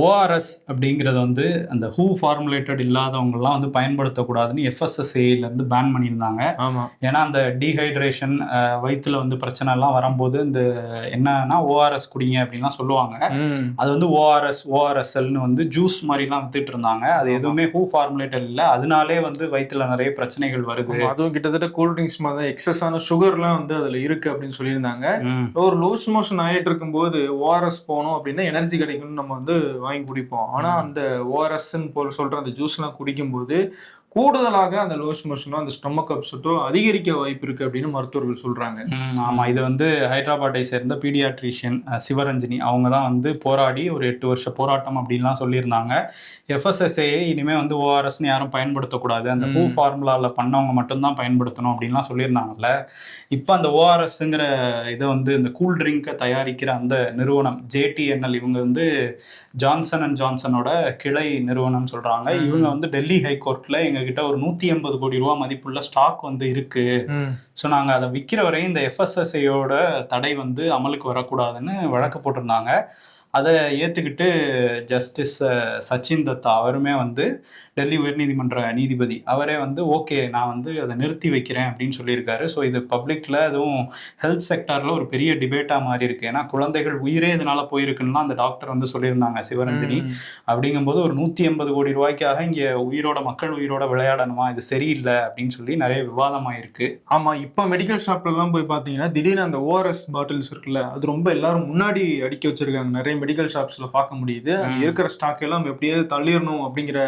ORS அப்படிங்கிறது வந்து அந்த ஹூ ஃபார்முலேட்டட் இல்லாதவங்கலாம் வந்து பயன்படுத்தக்கூடாதுன்னு எஃப்எஸ்எஸ்ஏலேருந்து பேன் பண்ணியிருந்தாங்க. ஆமா. ஏன்னா அந்த டீஹைட்ரேஷன் வயிற்றுல வந்து பிரச்சனைலாம் வரும்போது இந்த என்னன்னா ஓஆர்எஸ் குடிங்க அப்படின்லாம் சொல்லுவாங்க. அது வந்து ஓஆர்எஸ்எல்னு வந்து ஜூஸ் மாதிரிலாம் வித்துட்டு இருந்தாங்க. அது எதுவுமே ஹூ ஃபார்முலேட்டட் இல்லை, அதனாலே வந்து வயிற்றுல நிறைய பிரச்சனைகள் வருது. அதுவும் கிட்டத்தட்ட கூல்ட்ரிங்க்ஸ் மாதிரி தான் எக்ஸஸான சுகர்லாம் வந்து அதில் இருக்கு அப்படின்னு சொல்லியிருந்தாங்க. ஒரு லூஸ் மோஷன் ஆகிட்டு இருக்கும்போது ஓஆர்எஸ் போனோம் அப்படின்னா எனர்ஜி கிடைக்கும்னு நம்ம வந்து வாங்கி குடிப்போம். ஆனால் அந்த ஓஆர்எஸ்ன்னு போல் சொல்கிற அந்த ஜூஸ்லாம் குடிக்கும்போது கூடுதலாக அந்த லூஸ் மோஷனும் அந்த ஸ்டொமக் அப்செட்டும் அதிகரிக்க வாய்ப்பு இருக்கு அப்படின்னு மருத்துவர்கள் சொல்றாங்க. ஆமாம், இது வந்து ஹைதராபாத்தை சேர்ந்த பீடியாட்ரிஷியன் சிவரஞ்சனி அவங்க தான் வந்து போராடி ஒரு 8 வருஷ போராட்டம் அப்படின்லாம் சொல்லியிருந்தாங்க. எஃப்எஸ்எஸ்ஏ இனிமேல் வந்து ஓஆர்எஸ்ன்னு யாரும் பயன்படுத்தக்கூடாது, அந்த ஹூ ஃபார்முலாவில் பண்ணவங்க மட்டும்தான் பயன்படுத்தணும் அப்படின்லாம் சொல்லியிருந்தாங்கல்ல. இப்போ அந்த ஓஆர்எஸ்ங்கிற இதை வந்து இந்த கூல் ட்ரிங்கை தயாரிக்கிற அந்த நிறுவனம் ஜேடிஎன்எல் இவங்க வந்து ஜான்சன் அண்ட் ஜான்சனோட கிளை நிறுவனம் சொல்றாங்க. இவங்க வந்து டெல்லி ஹைகோர்ட்ல எங்ககிட்ட ஒரு 180 கோடி ரூபா மதிப்புள்ள ஸ்டாக் வந்து இருக்கு, ஸோ நாங்கள் அதை விற்கிற வரையும் இந்த எஃப்எஸ்எஸ்ஐயோட தடை வந்து அமலுக்கு வரக்கூடாதுன்னு வழக்கு போட்டிருந்தாங்க. அதை ஏற்றுக்கிட்டு ஜஸ்டிஸ் சச்சின் தத்தா அவருமே வந்து டெல்லி உயர்நீதிமன்ற நீதிபதி அவரே வந்து ஓகே நான் வந்து அதை நிறுத்தி வைக்கிறேன் அப்படின்னு சொல்லியிருக்காரு. ஸோ இது பப்ளிக்கில் அதுவும் ஹெல்த் செக்டாரில் ஒரு பெரிய டிபேட்டாக மாறி இருக்கு. ஏன்னா குழந்தைகள் உயிரே இதனால போயிருக்குன்னா அந்த டாக்டர் வந்து சொல்லியிருந்தாங்க சிவரஞ்சனி. அப்படிங்கும்போது ஒரு 180 கோடி ரூபாய்க்காக இங்கே உயிரோட மக்கள் உயிரோட விளையாடணுமா, இது சரியில்லை அப்படின்னு சொல்லி நிறைய விவாதமாயிருக்கு. ஆமாம், இப்போ மெடிக்கல் ஷாப்லலாம் போய் பார்த்தீங்கன்னா திடீர்னு அந்த ஓஆர்எஸ் பாட்டில்ஸ் இருக்குல்ல, அது ரொம்ப எல்லாரும் முன்னாடி அடுக்கி வச்சிருக்காங்க. நிறைய மெடிக்கல் ஷாப்ஸ்ல பார்க்க முடியுது. இருக்கிற ஸ்டாக் எல்லாம் எப்படியே தள்ளிடணும் அப்படிங்கிற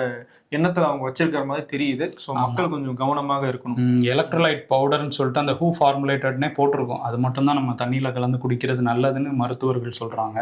எண்ணத்துல அவங்க வச்சிருக்கிற மாதிரி தெரியுது. ஸோ மக்கள் கொஞ்சம் கவனமாக இருக்கணும். எலக்ட்ரோலைட் பவுடர்னு சொல்லிட்டு அந்த ஹூ ஃபார்முலேட்டட்னே போட்டிருக்கோம், அது மட்டும் தான் நம்ம தண்ணியில கலந்து குடிக்கிறது நல்லதுன்னு மருத்துவர்கள் சொல்றாங்க.